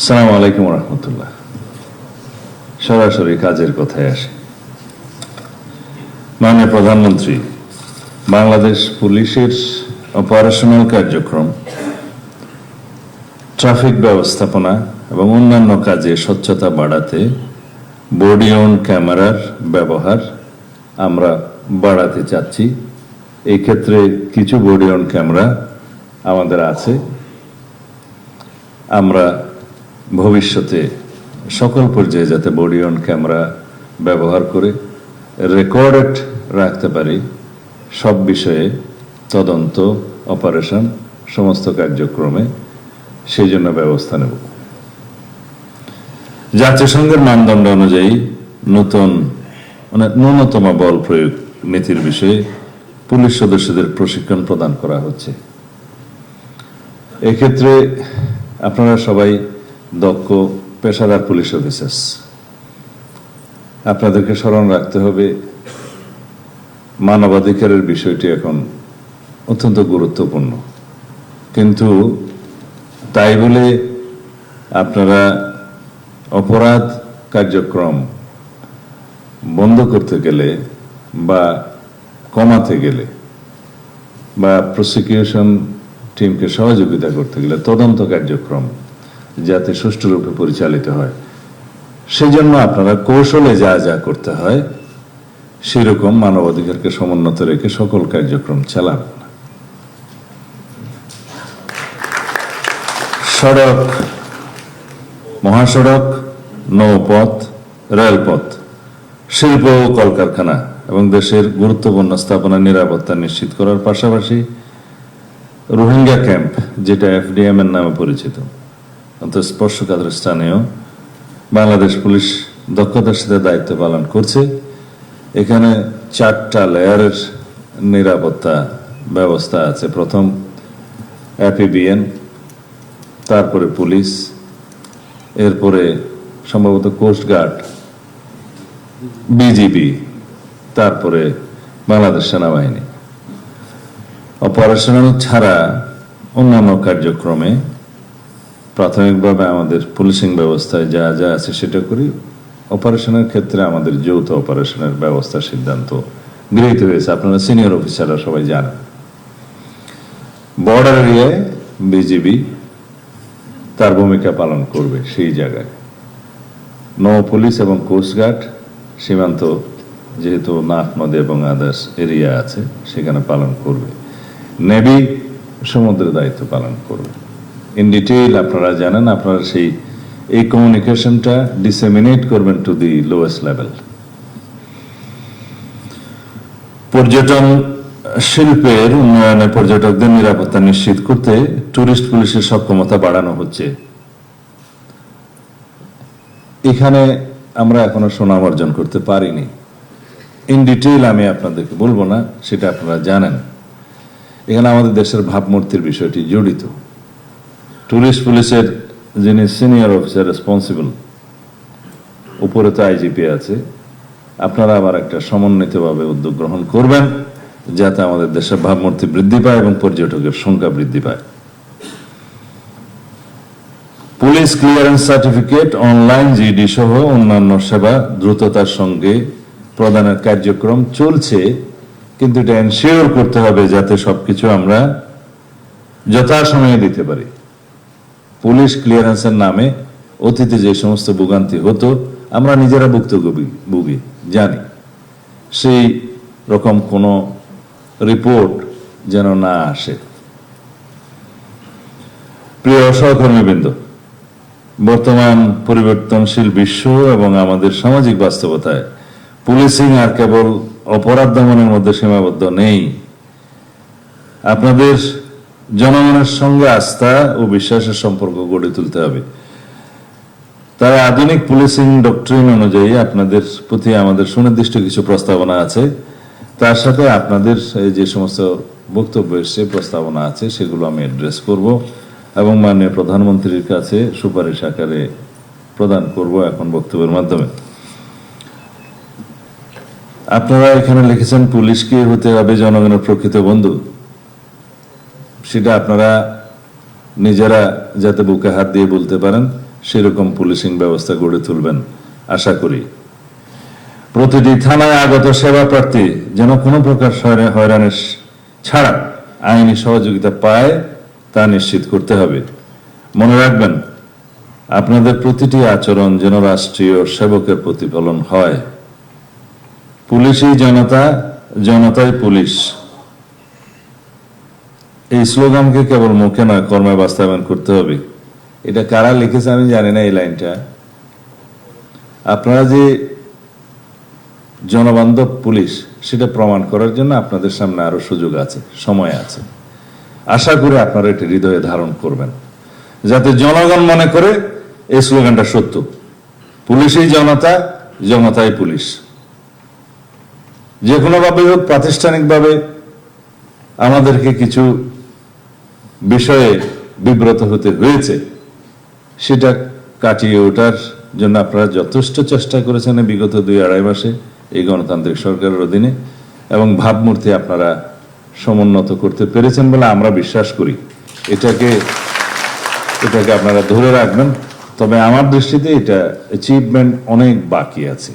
আসসালামু আলাইকুম রহমতুল্লাহ। সরাসরি কাজের কথায় আসে। মাননীয় প্রধানমন্ত্রী, বাংলাদেশ পুলিশের অপারেশনাল কার্যক্রম, ট্রাফিক ব্যবস্থাপনা এবং অন্যান্য কাজে স্বচ্ছতা বাড়াতে বডি অন ক্যামেরার ব্যবহার আমরা বাড়াতে চাচ্ছি। এই ক্ষেত্রে কিছু বডি অন ক্যামেরা আমাদের আছে। আমরা ভবিষ্যতে সকল পর্যায়ে যাতে বডি অন ক্যামেরা ব্যবহার করে রেকর্ডেড রাখতে পারি, সব বিষয়ে তদন্ত, অপারেশন, সমস্ত কার্যক্রমে সেই জন্য ব্যবস্থা নেব। জাতিসংঘের মানদণ্ড অনুযায়ী ন্যূনতম বল প্রয়োগ নীতির বিষয়ে পুলিশ সদস্যদের প্রশিক্ষণ প্রদান করা হচ্ছে। এক্ষেত্রে আপনারা সবাই দক্ষ পেশাদার পুলিশ অফিসার্স। আপনাদেরকে স্মরণ রাখতে হবে, মানবাধিকারের বিষয়টি এখন অত্যন্ত গুরুত্বপূর্ণ। কিন্তু তাই বলে আপনারা অপরাধ কার্যক্রম বন্ধ করতে গেলে বা কমাতে গেলে বা প্রসিকিউশন টিমকে সহযোগিতা করতে গেলে তদন্ত কার্যক্রম যাতে সুষ্ঠুরূপে পরিচালিত হয়, সেজন্য আপনারা কৌশলে যা যা করতে হয় সেরকম মানবাধিকারকে সমুন্নত রেখে সকল কার্যক্রম চালাবেন। সড়ক, মহাসড়ক, নৌপথ, রেলপথ, শিল্প ও কলকারখানা এবং দেশের গুরুত্বপূর্ণ স্থাপনা নিরাপত্তা নিশ্চিত করার পাশাপাশি রোহিঙ্গা ক্যাম্প, যেটা এফডিএম এর নামে পরিচিত, অর্থাৎ স্পর্শকাতর স্থানেও বাংলাদেশ পুলিশ দক্ষতার সাথে দায়িত্ব পালন করছে। এখানে 4টা লেয়ারের নিরাপত্তা ব্যবস্থা আছে। প্রথম এপিবিএন, তারপরে পুলিশ, এরপরে সম্ভবত কোস্টগার্ড, বিজিবি, তারপরে বাংলাদেশ সেনাবাহিনী। অপারেশনাল ছাড়া অন্যান্য কার্যক্রমে প্রাথমিকভাবে আমাদের পুলিশিং ব্যবস্থায় যা যা আছে সেটা করি। অপারেশনের ক্ষেত্রে আমাদের যৌথ অপারেশনের ব্যবস্থার সিদ্ধান্ত গৃহীত হয়েছে, আপনারা সিনিয়র অফিসাররা সবাই জানেন। বর্ডার এরিয়ায় বিজিবি তার ভূমিকা পালন করবে সেই জায়গায়। নৌ পুলিশ এবং কোস্টগার্ড সীমান্ত, যেহেতু নাফ নদী এবং আদার্স এরিয়া আছে, সেখানে পালন করবে। নেভি সমুদ্রের দায়িত্ব পালন করবে। ইন ডিটেইল আপনারা জানেন, আপনারা এই কমিউনিকেশনটা ডিসেমিনেট করবেন টু দি লোয়েস্ট লেভেল। পর্যটন শিল্পের উন্নয়নে পর্যটকদের নিরাপত্তা নিশ্চিত করতে টুরিস্ট পুলিশের সক্ষমতা বাড়ানো হচ্ছে। এখানে আমরা এখনো সুনাম অর্জন করতে পারিনি। ইন ডিটেইল আমি আপনাদেরকে বলবো না, সেটা আপনারা জানেন। এখানে আমাদের দেশের ভাবমূর্তির বিষয়টি জড়িত। টুরিস্ট পুলিশের যিনি সিনিয়র অফিসার রেসপন্সিবল, উপরে তো আইজিপি আছে, আপনারা আবার একটা সমন্বিতভাবে উদ্যোগ গ্রহণ করবেন যাতে আমাদের দেশের ভাবমূর্তি বৃদ্ধি পায় এবং পর্যটকের সংখ্যা বৃদ্ধি পায়। Police clearance certificate, online GD সহ অন্যান্য সেবা দ্রুততার সঙ্গে প্রদানের কার্যক্রম চলছে, কিন্তু এটা এনশিওর করতে হবে যাতে সবকিছু আমরা যথাসময়ে দিতে পারি। পুলিশ ক্লিয়ারেন্সের নামে অতীতে যে সমস্ত ভোগান্তি হতো, আমরা নিজেরা ভুক্তভোগী জানি, সেই রকম কোনো রিপোর্ট যেন না আসে। প্রিয় সহকর্মীবৃন্দ, বর্তমান পরিবর্তনশীল বিশ্ব এবং আমাদের সামাজিক বাস্তবতায় পুলিশিং আর কেবল অপরাধ দমনের মধ্যে সীমাবদ্ধ নেই। আপনাদের জনগণের সঙ্গে আস্থা ও বিশ্বাসের সম্পর্ক গড়ে তুলতে হবে। তাই আধুনিক পুলিশিং ডক্ট্রিন অনুযায়ী আপনাদের প্রতি আমাদের সুনির্দিষ্ট কিছু প্রস্তাবনা আছে। তার সাথে আপনাদের যে সমস্ত বক্তব্য এসছে, প্রস্তাবনা আছে, সেগুলো আমি অ্যাড্রেস করব এবং মাননীয় প্রধানমন্ত্রীর কাছে সুপারিশ আকারে প্রদান করব এখন বক্তব্যের মাধ্যমে। আপনারা এখানে লিখেছেন পুলিশকে হতে হবে জনগণের প্রকৃত বন্ধু। সেটা আপনারা নিজেরা যাতে বুকে হাত দিয়ে বলতে পারেন সেরকম পুলিশিং ব্যবস্থা গড়ে তুলবেন আশা করি। প্রতিটি থানায় আগত সেবা প্রার্থী যেন কোনো প্রকার হয়রানি ছাড়া আইনি সহযোগিতা পায় তা নিশ্চিত করতে হবে। মনে রাখবেন, আপনাদের প্রতিটি আচরণ যেন রাষ্ট্রীয় সেবকের প্রতিফলন হয়। পুলিশই জনতা, জনতাই পুলিশ, এই স্লোগানকে কেবল মুখে নয় কর্মে বাস্তবায়ন করতে হবে। এটা কারা লিখেছে আমি জানি না এই লাইনটা। আপনারা যে জনবান্ধব পুলিশ সেটা প্রমাণ করার জন্য আপনাদের সামনে আরো সুযোগ আছে, সময় আছে। আশা করি আপনারা এটি হৃদয়ে ধারণ করবেন, যাতে জনগণ মনে করে এই স্লোগানটা সত্য। পুলিশই জনতা, জনতাই পুলিশ। যে কোনোভাবে হোক প্রাতিষ্ঠানিকভাবে আমাদেরকে কিছু বিষয়ে বিব্রত হতে হয়েছে, সেটা কাটিয়ে ওঠার জন্য আপনারা যথেষ্ট চেষ্টা করেছেন বিগত 2-2.5 মাসে এই গণতান্ত্রিক সরকারের অধীনে, এবং ভাবমূর্তি আপনারা সমুন্নত করতে পেরেছেন বলে আমরা বিশ্বাস করি। এটাকে আপনারা ধরে রাখবেন। তবে আমার দৃষ্টিতে এটা অ্যাচিভমেন্ট অনেক বাকি আছে,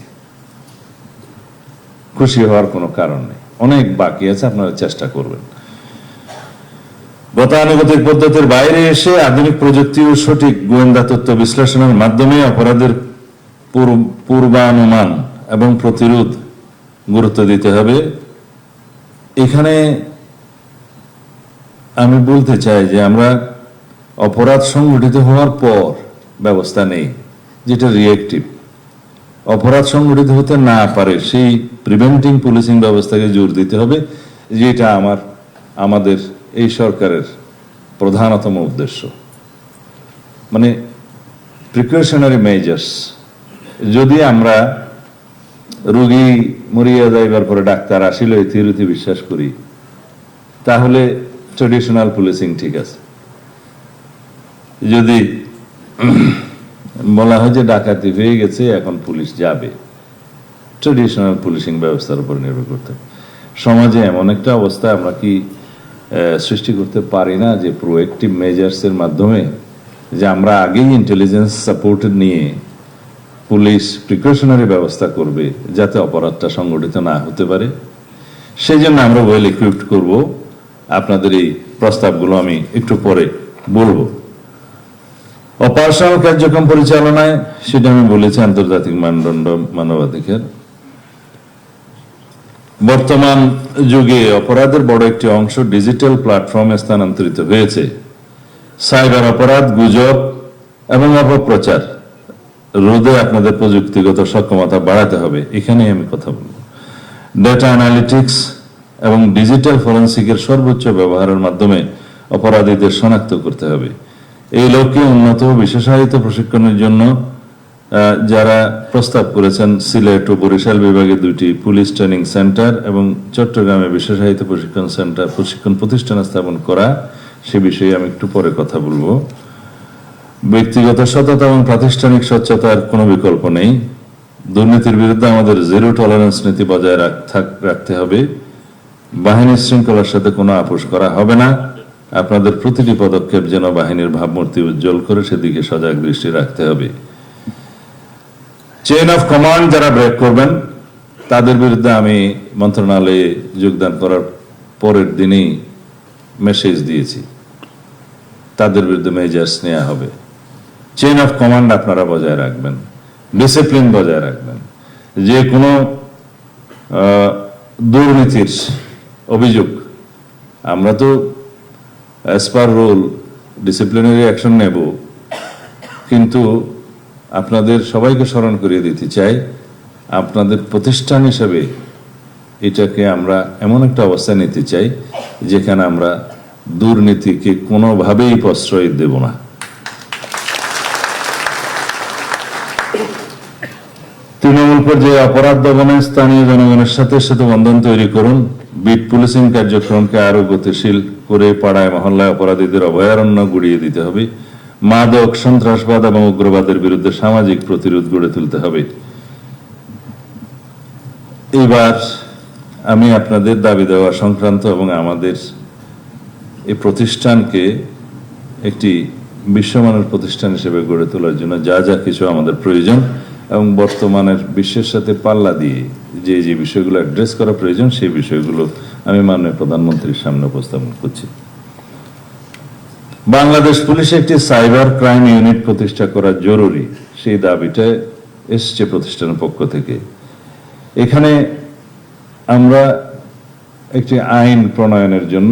খুশি হওয়ার কোনো কারণ নেই, অনেক বাকি আছে, আপনারা চেষ্টা করবেন। গতানুগতিক পদ্ধতির বাইরে এসে আধুনিক প্রযুক্তি ও সঠিক গোয়েন্দা তথ্য বিশ্লেষণের মাধ্যমে অপরাধের পূর্বানুমান এবং প্রতিরোধ গুরুত্ব দিতে হবে। এখানে আমি বলতে চাই যে আমরা অপরাধ সংঘটিত হওয়ার পর ব্যবস্থা নেই, যেটা রিয়েক্টিভ। অপরাধ সংঘটিত হতে না পারে সেই প্রিভেন্টিং পুলিশিং ব্যবস্থাকে জোর দিতে হবে, যেটা আমাদের এই সরকারের প্রধানতম উদ্দেশ্য। মানে প্রিকশনারি মেজার্স। যদি আমরা রোগী মরিয়া যাইবার পরে ডাক্তার আসিল এই থিওরিতে বিশ্বাস করি, তাহলে ট্রেডিশনাল পুলিশিং ঠিক আছে। যদি বলা হয় যে ডাকাতি হয়ে গেছে এখন পুলিশ যাবে, ট্রেডিশনাল পুলিশিং ব্যবস্থার উপর নির্ভর করতে হবে। সমাজে এমন একটা অবস্থা আমরা কি সৃষ্টি করতে পারি না যে প্রোঅ্যাক্টিভ মেজার্সের মাধ্যমে, যে আমরা আগেই ইন্টেলিজেন্স সাপোর্ট নিয়ে পুলিশ প্রিকশনারি ব্যবস্থা করবে যাতে অপরাধটা সংগঠিত না হতে পারে। সেই জন্য আমরা ওয়েল ইকুইপড করব। আপনাদের এই প্রস্তাবগুলো আমি একটু পরে বলবো। অপারেশনাল কার্যক্রম পরিচালনায়, সেটা আমি বলেছি, আন্তর্জাতিক মানদণ্ড মানবাধিকার। বর্তমান যুগে অপরাধের বড় একটি অংশ ডিজিটাল প্ল্যাটফর্মে স্থানান্তরিত হয়েছে। সাইবার অপরাধ, গুজব এবং অপপ্রচার রোধে আপনাদের প্রযুক্তিগত সক্ষমতা বাড়াতে হবে। এখানেই আমি কথা বলবো। ডেটা অ্যানালিটিক্স এবং ডিজিটাল ফরেন্সিকের সর্বোচ্চ ব্যবহারের মাধ্যমে অপরাধীদের শনাক্ত করতে হবে। এই লক্ষ্যে উন্নত বিশেষায়িত প্রশিক্ষণের জন্য যারা প্রস্তাব করেছেন, সিলেট ও বরিশাল বিভাগে 2টি পুলিশ ট্রেনিং সেন্টার এবং চট্টগ্রামে বিশেষায়িত প্রশিক্ষণ প্রতিষ্ঠান স্থাপন করা, সে বিষয়ে আমি একটু পরে কথা বলবো। ব্যক্তিগত সততা এবং প্রাতিষ্ঠানিক স্বচ্ছতার কোনো বিকল্প নেই। দুর্নীতির বিরুদ্ধে আমাদের জিরো টলারেন্স নীতি বজায় রাখতে হবে। বাহিনীর শৃঙ্খলার সাথে কোনো আপোষ করা হবে না। আপনাদের প্রতিটি পদক্ষেপ যেন বাহিনীর ভাবমূর্তি উজ্জ্বল করে, সেদিকে সজাগ দৃষ্টি রাখতে হবে। চেইন অফ কমান্ড যারা ব্রেক করবেন তাদের বিরুদ্ধে আমি মন্ত্রণালয়ে যোগদান করার পরের দিনেই মেসেজ দিয়েছি, তাদের বিরুদ্ধে মেজার্স নেওয়া হবে। চেইন অফ কমান্ড আপনারা বজায় রাখবেন, ডিসিপ্লিন বজায় রাখবেন। যে কোনো দুর্নীতির অভিযোগ আমরা তো as per rule disciplinary action নেব, কিন্তু আপনাদের সবাইকে স্মরণ করিয়ে দিতে চাই, আপনাদের প্রতিষ্ঠান হিসেবে এটাকে আমরা এমন একটা অবস্থায় নিতে চাই যেখানে আমরা দুর্নীতিকে কোনোভাবেই প্রশ্রয় দেব না। তৃণমূল পর্যায়ে অপরাধ দমনে স্থানীয় জনগণের সাথে সেতু বন্ধন তৈরি করুন। বিট পুলিশিং কার্যক্রমকে আরো গতিশীল করে পাড়ায় মহল্লায় অপরাধীদের অভয়ারণ্য গুড়িয়ে দিতে হবে। মাদক, সন্ত্রাসবাদ এবং উগ্রবাদের বিরুদ্ধে সামাজিক প্রতিরোধ গড়ে তুলতে হবে। এবার আমি আপনাদের দাবি দেওয়া সংক্রান্ত এবং আমাদের এই প্রতিষ্ঠানকে একটি বিশ্বমানের প্রতিষ্ঠান হিসেবে গড়ে তোলার জন্য যা যা কিছু আমাদের প্রয়োজন এবং বর্তমানের বিশ্বের সাথে পাল্লা দিয়ে যে যে বিষয়গুলো অ্যাড্রেস করা প্রয়োজন সেই বিষয়গুলো আমি মাননীয় প্রধানমন্ত্রীর সামনে উপস্থাপন করছি। বাংলাদেশ পুলিশে একটি সাইবার ক্রাইম ইউনিট প্রতিষ্ঠা করা জরুরি, সেই দাবিটা এসছে প্রতিষ্ঠানের পক্ষ থেকে। এখানে আমরা একটি আইন প্রণয়নের জন্য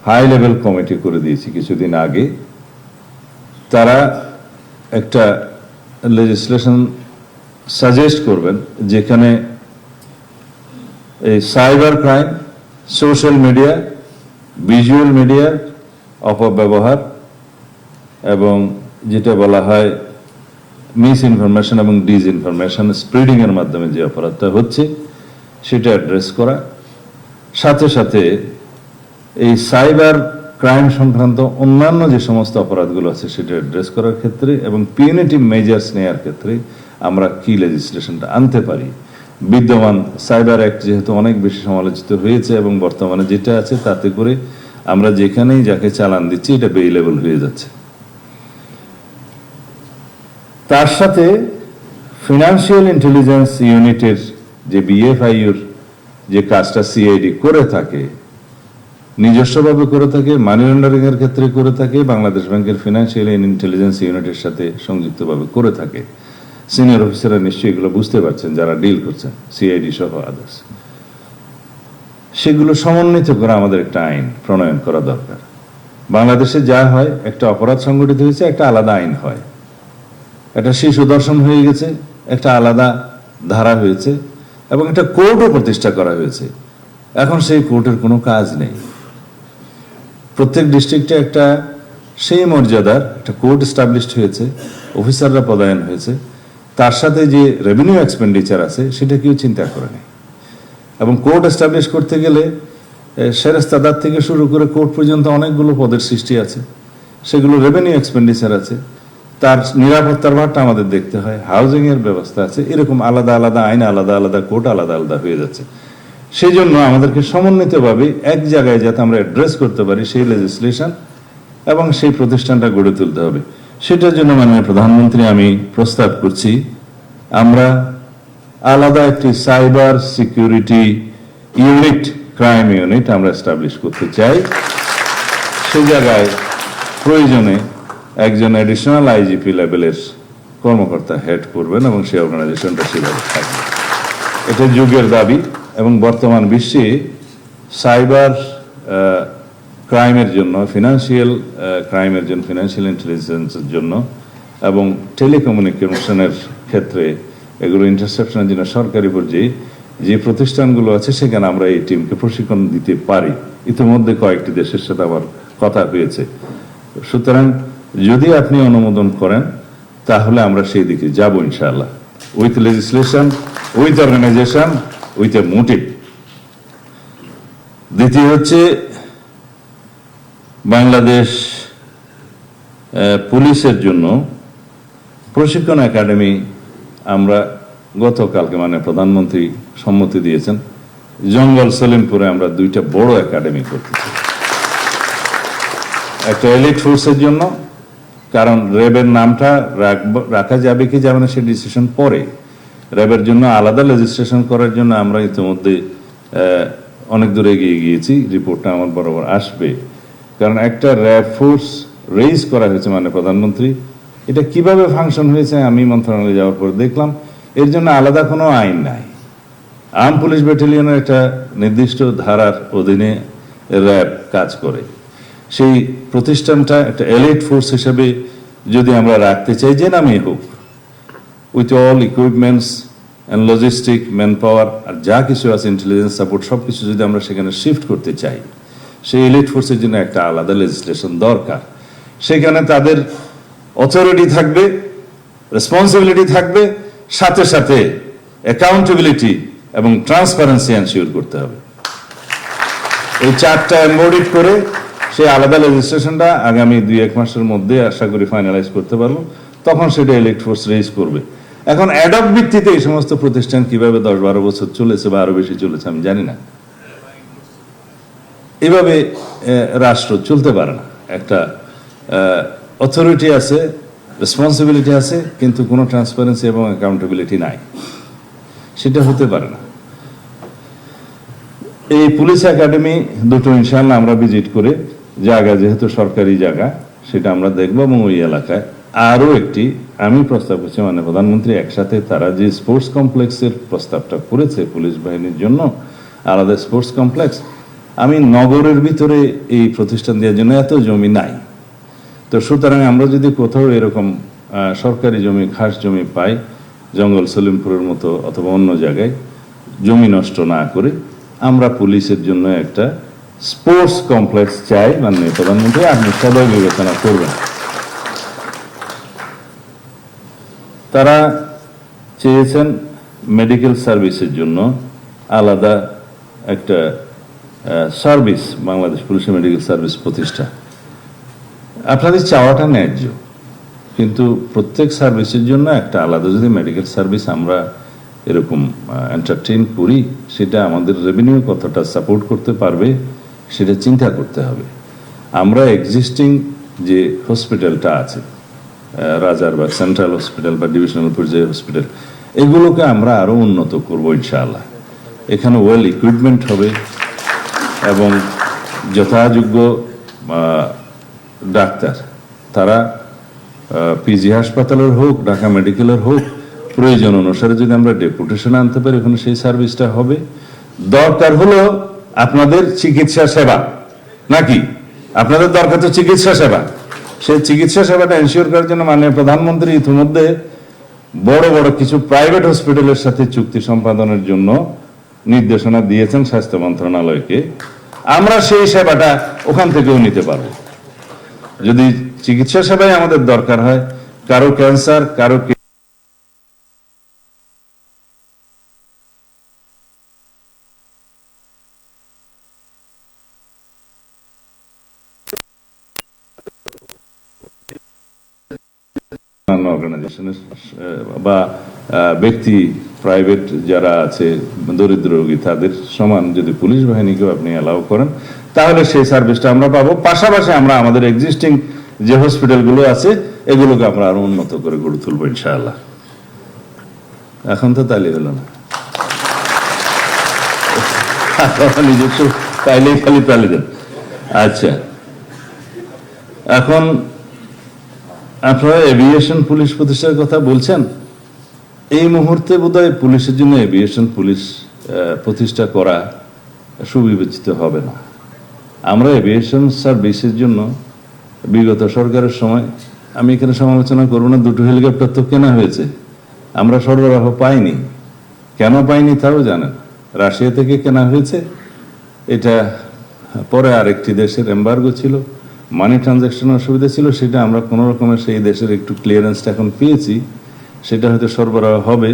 হাই লেভেল কমিটি করে দিয়েছি কিছুদিন আগে। তারা একটা লেজিসলেশন সাজেস্ট করবেন যেখানে এই cyber crime, social media, visual মিডিয়ার অপব্যবহার এবং যেটা বলা হয় মিস ইনফরমেশন এবং ডিসইনফরমেশন স্প্রেডিং এর মাধ্যমে যে অপরাধটা হচ্ছে সেটা অ্যাড্রেস করা, সাথে সাথে এই সাইবার ক্রাইম সংক্রান্ত অন্যান্য যে সমস্ত অপরাধগুলো আছে সেটা অ্যাড্রেস করার ক্ষেত্রে এবং পিউনিটিভ মেজার্স নেওয়ার ক্ষেত্রে আমরা কি লেজিসলেশনটা আনতে পারি। বিদ্যমান সাইবার অ্যাক্ট যেহেতু অনেক বেশি সমালোচিত হয়েছে এবং বর্তমানে যেটা আছে তাতে করে আমরা যেখানেই যাকে চালান দিচ্ছি এটা বেইলেবল হয়ে যাচ্ছে। তার সাথে ফিনান্সিয়াল ইন্টেলিজেন্স ইউনিটের যে বিএফআইউর যে কাজটা সিআইডি করে থাকে, নিজস্বভাবে করে থাকে, মানি লন্ডারিং এর ক্ষেত্রে করে থাকে, বাংলাদেশ ব্যাংকের ফিনান্সিয়াল ইন্টেলিজেন্স ইউনিটের সাথে সংযুক্তভাবে করে থাকে। সিনিয়র অফিসাররা নিশ্চয়ই এগুলো বুঝতে পারছেন যারা ডিল করছেন, সিআইডি সহ আদার্স। সেগুলো সমন্বিত করে আমাদের একটা আইন প্রণয়ন করা দরকার। বাংলাদেশে যা হয়, একটা অপরাধ সংগঠিত হয়েছে, একটা আলাদা আইন হয়। একটা শিশু দর্শন হয়ে গেছে, একটা আলাদা ধারা হয়েছে এবং একটা কোর্টও প্রতিষ্ঠা করা হয়েছে। এখন সেই কোর্টের কোনো কাজ নেই। প্রত্যেক ডিস্ট্রিক্টে একটা সেই মর্যাদার একটা কোর্ট এস্টাবলিশড হয়েছে, অফিসাররা পদায়ন হয়েছে, তার সাথে যে রেভিনিউ এক্সপেন্ডিচার আছে সেটা কেউ চিন্তা করে নেই। এবং কোর্ট এস্টাবলিশ করতে গেলে সেরেস্তাদার থেকে শুরু করে কোর্ট পর্যন্ত অনেকগুলো পদের সৃষ্টি আছে, সেগুলো রেভিনিউ এক্সপেন্ডিচার আছে, তার নিরাপত্তার ভারটা আমাদের দেখতে হয়, হাউজিং এর ব্যবস্থা আছে, এরকম আলাদা আলাদা আইন, আলাদা আলাদা কোর্ট, আলাদা আলাদা হয়ে যাচ্ছে। সেই জন্য আমাদেরকে সমন্বিতভাবে এক জায়গায় যাতে আমরা অ্যাড্রেস করতে পারি সেই লেজিসলেশন এবং সেই প্রতিষ্ঠানটা গড়ে তুলতে হবে। সেটার জন্য মাননীয় প্রধানমন্ত্রী আমি প্রস্তাব করছি আমরা আলাদা একটি cyber security unit, crime unit আমরা এস্টাবলিশ করতে চাই। সেই জায়গায় প্রয়োজনে একজন অ্যাডিশনাল আইজিপি লেভেলের কর্মকর্তা হেড করবেন এবং সেই অর্গানাইজেশনটা সেভাবে থাকবে। এটা যুগের দাবি এবং বর্তমান বিশ্বে সাইবার ক্রাইমের জন্য, ফিনান্সিয়াল ক্রাইমের জন্য, ফিনান্সিয়াল ইন্টেলিজেন্সের জন্য এবং টেলিকমিউনিকেশনের ক্ষেত্রে এগুলো ইন্টারসেপশনের জন্য সরকারি পর্যায়ে যে প্রতিষ্ঠানগুলো আছে সেখানে আমরা এই টিমকে প্রশিক্ষণ দিতে পারি। ইতিমধ্যে কয়েকটি দেশের সাথে আমার কথা হয়েছে। সুতরাং যদি আপনি অনুমোদন করেন তাহলে আমরা সেই দিকে যাব ইনশাআল্লাহ, with legislation, with organization, with a motive. দ্বিতীয় হচ্ছে বাংলাদেশ পুলিশের জন্য প্রশিক্ষণ একাডেমি আমরা গতকালকে মানে প্রধানমন্ত্রী সম্মতি দিয়েছেন, জঙ্গল সলিমপুরে আমরা দুইটা বড় একাডেমি করতেছি। একটা এলিট ফোর্সের জন্য, কারণ র্যাবের নামটা রাখা যাবে কি যাবে না সে ডিসিশন পরে। র্যাবের জন্য আলাদা লেজিসলেশন করার জন্য আমরা ইতিমধ্যে অনেক দূরে এগিয়ে গিয়েছি, রিপোর্টটা আমার বরাবর আসবে। কারণ একটা র্যাব ফোর্স রেইজ করা হয়েছে মানে প্রধানমন্ত্রী, এটা কিভাবে ফাংশন হয়েছে আমি মন্ত্রণালয়ে যাওয়ার পর দেখলাম এর জন্য আলাদা কোনো আইন নাই। আর্ম পুলিশ ব্যাটালিয়নের একটা নির্দিষ্ট ধারার অধীনে র্যাব কাজ করে। সেই প্রতিষ্ঠানটা একটা এলিট ফোর্স হিসেবে যদি আমরা রাখতে চাই, যে নামে হোক, with all equipments and logistic, man power আর যা কিছু আছে, ইন্টেলিজেন্স সাপোর্ট, সব কিছু যদি আমরা সেখানে শিফট করতে চাই, সেই এলিট ফোর্সের জন্য একটা আলাদা লেজিসলেশন দরকার। সেখানে তাদের অথরিটি থাকবে, রেসপন্সিবিলিটি থাকবে, সাথে সাথে অ্যাকাউন্টেবিলিটি এবং ট্রান্সপারেন্সি এনশিওর করতে হবে। এই চারটা এমবডিড করে সেই আলাদা লেজিসলেশনটা আগামী 2-1 মাসের মধ্যে আশা করি ফাইনালাইজ করতে পারবো। তখন সেটা এলিট ফোর্স রেইজ করবে। এখন অ্যাডক ভিত্তিতে এই সমস্ত প্রতিষ্ঠান কিভাবে 10-12 বছর চলেছে বা আরো বেশি চলেছে আমি জানি না। এভাবে রাষ্ট্র চলতে পারে না। একটা অথরিটি আছে, রেসপন্সিবিলিটি আছে, কিন্তু কোনো ট্রান্সপারেন্সি এবং অ্যাকাউন্টেবিলিটি নাই। সেটা হতে পারে না। এই পুলিশ একাডেমি দুটো ইনশাআল্লাহ আমরা ভিজিট করে, জায়গা যেহেতু সরকারি জায়গা, সেটা আমরা দেখব। এবং ওই এলাকায় আরও একটি আমি প্রস্তাব করছি, মানে প্রধানমন্ত্রী একসাথে তারা যে স্পোর্টস কমপ্লেক্সের প্রস্তাবটা করেছে পুলিশ বাহিনীর জন্য, আলাদা স্পোর্টস কমপ্লেক্স, আমি নগরের ভিতরে এই প্রতিষ্ঠান দেওয়ার জন্য এত জমি নাই। তো সুতরাং আমরা যদি কোথাও এরকম সরকারি জমি, খাস জমি পাই, জঙ্গল সলিমপুরের মতো অথবা অন্য জায়গায়, জমি নষ্ট না করে আমরা পুলিশের জন্য একটা স্পোর্টস কমপ্লেক্স চাই। মাননীয় প্রধানমন্ত্রী, আপনি সবাই বিবেচনা করবেন। তারা চেয়েছেন মেডিকেল সার্ভিসের জন্য আলাদা একটা সার্ভিস, বাংলাদেশ পুলিশের মেডিকেল সার্ভিস প্রতিষ্ঠা। আপনাদের চাওয়াটা ন্যায্য, কিন্তু প্রত্যেক সার্ভিসের জন্য একটা আলাদা যদি মেডিকেল সার্ভিস আমরা এরকম এন্টারটেইন করি, সেটা আমাদের রেভিনিউ কতটা সাপোর্ট করতে পারবে সেটা চিন্তা করতে হবে। আমরা এক্সিস্টিং যে হসপিটালটা আছে, রাজারবাগ সেন্ট্রাল হসপিটাল বা ডিভিশনাল পর্যায়ে হসপিটাল, এগুলোকে আমরা আরও উন্নত করবো ইনশাআল্লাহ। এখানে ওয়েল ইকুইপমেন্ট হবে এবং যথাযোগ্য ডাক্তার, তারা পিজি হাসপাতালের হোক, ঢাকা মেডিকেলের হোক, প্রয়োজন অনুসারে যদি আমরা ডেপুটেশন আনতে পারি, ওখানে সেই সার্ভিসটা হবে। দরকার হলো আপনাদের চিকিৎসা সেবা, নাকি আপনাদের দরকার তো চিকিৎসা সেবা, সেই চিকিৎসা সেবাটা এনশিওর করার জন্য মাননীয় প্রধানমন্ত্রী ইতিমধ্যে বড় বড় কিছু প্রাইভেট হসপিটালের সাথে চুক্তি সম্পাদনের জন্য নির্দেশনা দিয়েছেন স্বাস্থ্য মন্ত্রণালয়কে। আমরা সেই সেবাটা ওখান থেকেও নিতে পারবো। যদি চিকিৎসা সেবাই আমাদের দরকার হয়, কারো ক্যান্সার, কারো অর্গানাইজেশনের বা ব্যক্তি প্রাইভেট যারা আছে দরিদ্র রোগী, তাদের সমান যদি পুলিশ বাহিনীকেও আপনি অ্যালাউ করেন, তাহলে সেই সার্ভিসটা আমরা পাবো। পাশাপাশি আমরা আমাদের এক্সিস্টিং যে হসপিটালগুলো আছে এগুলোকে আমরা আরো উন্নত করে গড়ে তুলবো ইনশাআল্লাহ। এখন তো তাইলে হলো না, নিজস্ব তাইলেই খালি তালে দেন। আচ্ছা, এখন আপনারা এভিয়েশন পুলিশ প্রতিষ্ঠার কথা বলছেন। এই মুহূর্তে বোধহয় পুলিশের জন্য এভিয়েশন পুলিশ প্রতিষ্ঠা করা সুবিবেচিত হবে না। আমরা এভিয়েশন সার্ভিসের জন্য বিগত সরকারের সময়, আমি এখানে সমালোচনা করবো না, দুটো হেলিকপ্টার তো কেনা হয়েছে, আমরা সরবরাহ পাইনি। কেন পাইনি তাও জানেন, রাশিয়া থেকে কেনা হয়েছে। এটা পরে আরেকটি দেশের এম্বার্গো ছিল, মানি ট্রানজাকশন অসুবিধা ছিল, সেটা আমরা কোনো রকমের সেই দেশের একটু ক্লিয়ারেন্সটা এখন পেয়েছি, সেটা হয়তো সরবরাহ হবে।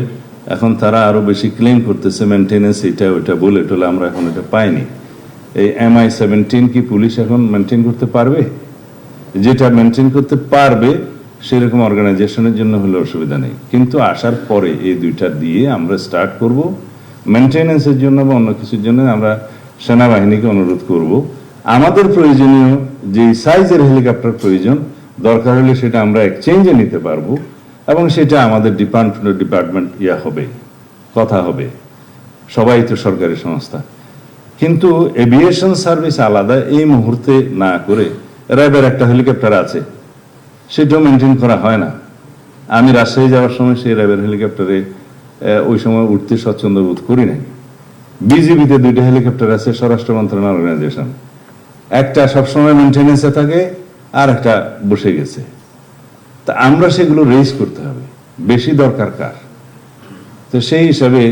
এখন তারা আরো বেশি ক্লেম করতেছে মেনটেনেন্স, এটা ওইটা বলে টোলে, আমরা এখন এটা পাইনি। এই MI-17 কি পুলিশ এখন মেনটেন করতে পারবে? যেটা মেনটেন করতে পারবে সেরকম অর্গানাইজেশনের জন্য হলে অসুবিধা নেই, কিন্তু আসার পরে এই দুইটা দিয়ে আমরা স্টার্ট করব। মেনটেনেন্সের জন্য বা অন্য কিছুর জন্য আমরা সেনাবাহিনীকে অনুরোধ করব, আমাদের প্রয়োজনীয় যে সাইজের হেলিকপ্টার প্রয়োজন, দরকার হলে সেটা আমরা এক্সচেঞ্জে নিতে পারবো, এবং সেটা আমাদের ডিপার্টমেন্ট হবে, কথা হবে, সবাই তো সরকারি সংস্থা। কিন্তু এভিয়েশন সার্ভিস আলাদা এই মুহূর্তে না করে, র্যাবের একটা হেলিকপ্টার আছে, সেটাও মেনটেন করা হয় না। আমি রাজশাহী যাওয়ার সময় সেই র্যাবের হেলিকপ্টারে ওই সময় উঠতে স্বচ্ছন্দ বোধ করি নাই। বিজিবিতে দুইটা হেলিকপ্টার আছে, স্বরাষ্ট্র মন্ত্রণালয় অর্গানাইজেশন, একটা সবসময় মেনটেনেন্সে থাকে, আর একটা বসে গেছে। তা আমরা সেগুলো রেজ করতে হবে, বেশি দরকার কার। তো সেই হিসাবে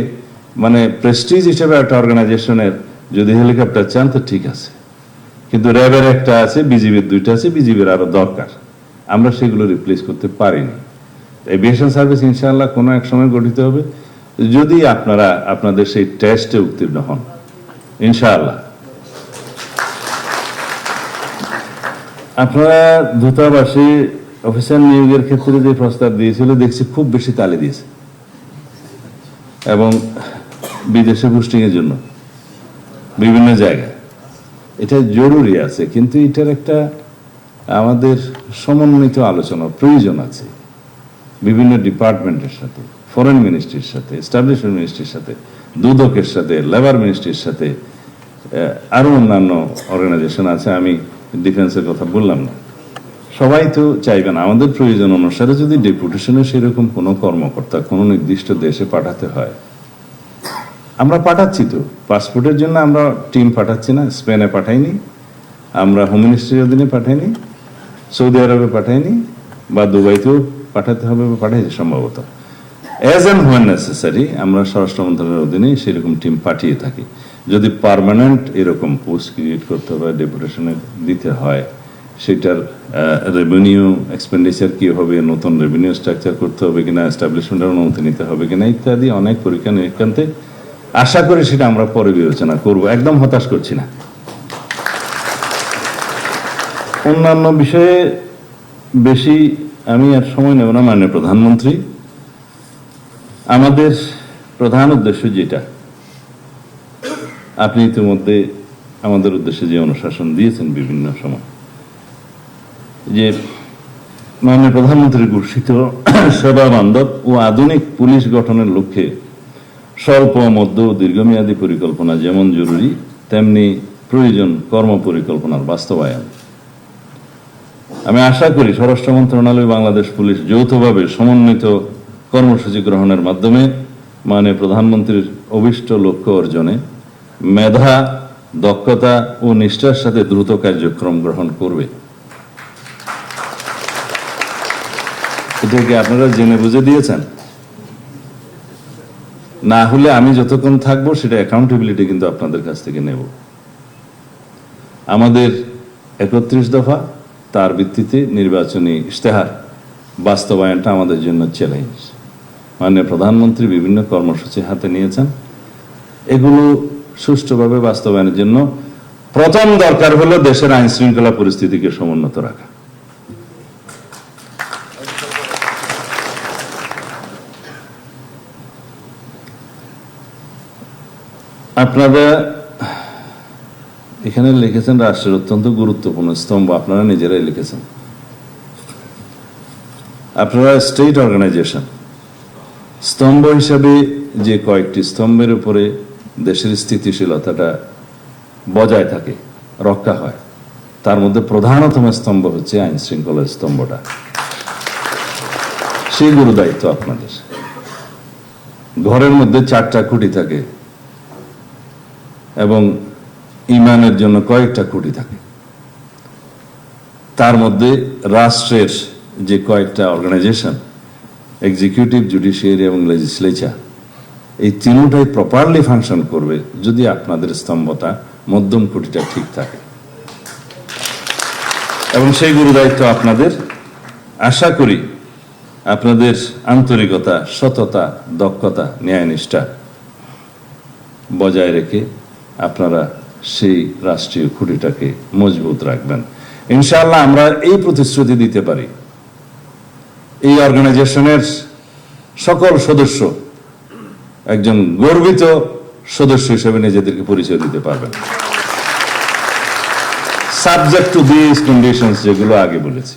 মানে প্রেস্টিজ হিসেবে একটা অর্গানাইজেশনের যদি হেলিকপ্টার চান তো ঠিক আছে, কিন্তু র্যাবের একটা আছে, বিজিবির দুইটা আছে, বিজিবির আরো দরকার, আমরা সেগুলো রিপ্লেস করতে পারিনি। এভিয়েশন সার্ভিস ইনশাআল্লাহ কোনো এক সময় গঠিত হবে, যদি আপনারা আপনাদের সেই টেস্টে উত্তীর্ণ হন ইনশাআল্লাহ। আপনারা দূতাবাসে অফিসার নিয়োগের ক্ষেত্রে যে প্রস্তাব দিয়েছিল, দেখছি খুব বেশি তালে দিয়েছে, এবং বিদেশে পোস্টিং এর জন্য বিভিন্ন জায়গায় এটা জরুরি আছে, কিন্তু এটার একটা আমাদের সমন্বিত আলোচনার প্রয়োজন আছে বিভিন্ন ডিপার্টমেন্টের সাথে, ফরেন মিনিস্ট্রির সাথে, এস্টাবলিশমেন্ট মিনিস্ট্রির সাথে, দুদকের সাথে, লেবার মিনিস্ট্রির সাথে, আরো অন্যান্য অর্গানাইজেশন আছে, আমি ডিফেন্সের কথা বললাম না। সবাই তো চাইবেন আমাদের প্রয়োজন অনুসারে যদি ডেপুটেশনে সেরকম কোনো কর্মকর্তা কোনো নির্দিষ্ট দেশে পাঠাতে হয়, আমরা পাঠাচ্ছি তো। পাসপোর্টের জন্য আমরা টিম পাঠাচ্ছি না? স্পেনে পাঠাইনি, আমরা হোম মিনিস্ট্রির অধীনে পাঠাইনি, সৌদি আরবে পাঠাইনি, বা দুবাইতেও পাঠাতে হবে বা পাঠাইছি সম্ভবত। অ্যাজ অ্যান্ড হোয়েন নেসেসারি আমরা স্বরাষ্ট্র মন্ত্রণালয়ের অধীনে সেরকম টিম পাঠিয়ে থাকি। যদি পার্মানেন্ট এরকম পোস্ট ক্রিয়েট করতে হবে, ডেপুটেশনে দিতে হয়, সেটার রেভিনিউ এক্সপেন্ডিচার কি হবে, নতুন রেভিনিউ স্ট্রাকচার করতে হবে কিনা, এস্টাবলিশমেন্টের অনুমতি নিতে হবে কিনা ইত্যাদি অনেক পরীক্ষা নিরীক্ষান্তে আশা করি সেটা আমরা পরে বিবেচনা করব। একদম হতাশ করছি না। অন্যান্য বিষয়ে বেশি আমি আর সময় নেব না। মাননীয় প্রধানমন্ত্রী, আমাদের প্রধান উদ্দেশ্য যেটা, আপনি ইতিমধ্যে আমাদের উদ্দেশ্যে যে অনুশাসন দিয়েছেন বিভিন্ন সময়, যে মাননীয় প্রধানমন্ত্রীর ঘোষিত সেবা বান্ধব ও আধুনিক পুলিশ গঠনের লক্ষ্যে স্বল্প, মধ্য ও দীর্ঘমেয়াদী পরিকল্পনা যেমন জরুরি তেমনি প্রয়োজন কর্ম পরিকল্পনার বাস্তবায়ন। আমি আশা করি স্বরাষ্ট্র মন্ত্রণালয়, বাংলাদেশ পুলিশ যৌথভাবে সমন্বিত কর্মসূচি গ্রহণের মাধ্যমে মাননীয় প্রধানমন্ত্রীর অভীষ্ট লক্ষ্য অর্জনে মেধা, দক্ষতা ও নিষ্ঠার সাথে দ্রুত কার্যক্রম গ্রহণ করবে। এটা কি আপনারা জেনে বুঝে দিয়েছেন? না হলে আমি যতক্ষণ থাকবো সেটা অ্যাকাউন্টেবিলিটি কিন্তু আপনাদের কাছ থেকে নেব। আমাদের 31 দফা, তার ভিত্তিতে নির্বাচনী ইশতেহার বাস্তবায়নটা আমাদের জন্য চ্যালেঞ্জ। মাননীয় প্রধানমন্ত্রী বিভিন্ন কর্মসূচি হাতে নিয়েছেন, এগুলো সুষ্ঠুভাবে বাস্তবায়নের জন্য প্রথম দরকার হলো দেশের আইন শৃঙ্খলা পরিস্থিতিকে সমুন্নত রাখা। আপনারা এখানে লিখেছেন রাষ্ট্রের অত্যন্ত গুরুত্বপূর্ণ স্তম্ভ, আপনারা নিজেরাই লিখেছেন। আপনারা স্টেট অর্গানাইজেশন, স্তম্ভ হিসাবে যে কয়েকটি স্তম্ভের উপরে দেশের স্থিতিশীলতাটা বজায় থাকে, রক্ষা হয়, তার মধ্যে প্রধানতম স্তম্ভ হচ্ছে আইন শৃঙ্খলার স্তম্ভটা। সেই গুরু দায়িত্ব আপনাদের। ঘরের মধ্যে 4টা খুঁটি থাকে এবং ইমানের জন্য কয়েকটা খুঁটি থাকে। তার মধ্যে রাষ্ট্রের যে কয়েকটা অর্গানাইজেশন, এক্সিকিউটিভ, জুডিশিয়ারি এবং লেজিসলেচার, এই তিনটাই প্রপারলি ফাংশন করবে যদি আপনাদের স্তম্ভটা, মধ্যম খুঁটিটা ঠিক থাকে। এবং সেই গুরু দায়িত্ব আপনাদের। আশা করি আপনাদের আন্তরিকতা, সততা, দক্ষতা, ন্যায়নিষ্ঠা বজায় রেখে আপনারা সেই রাষ্ট্রীয় খুঁটিটাকে মজবুত রাখবেন। ইনশাআল্লাহ আমরা এই প্রতিশ্রুতি দিতে পারি, এই অর্গানাইজেশনের সকল সদস্য একজন গর্বিত সদস্য হিসেবে নিজেদেরকে পরিচয় দিতে পারবেন, সাবজেক্ট টু দিস কন্ডিশনস যেগুলো আগে বলেছি।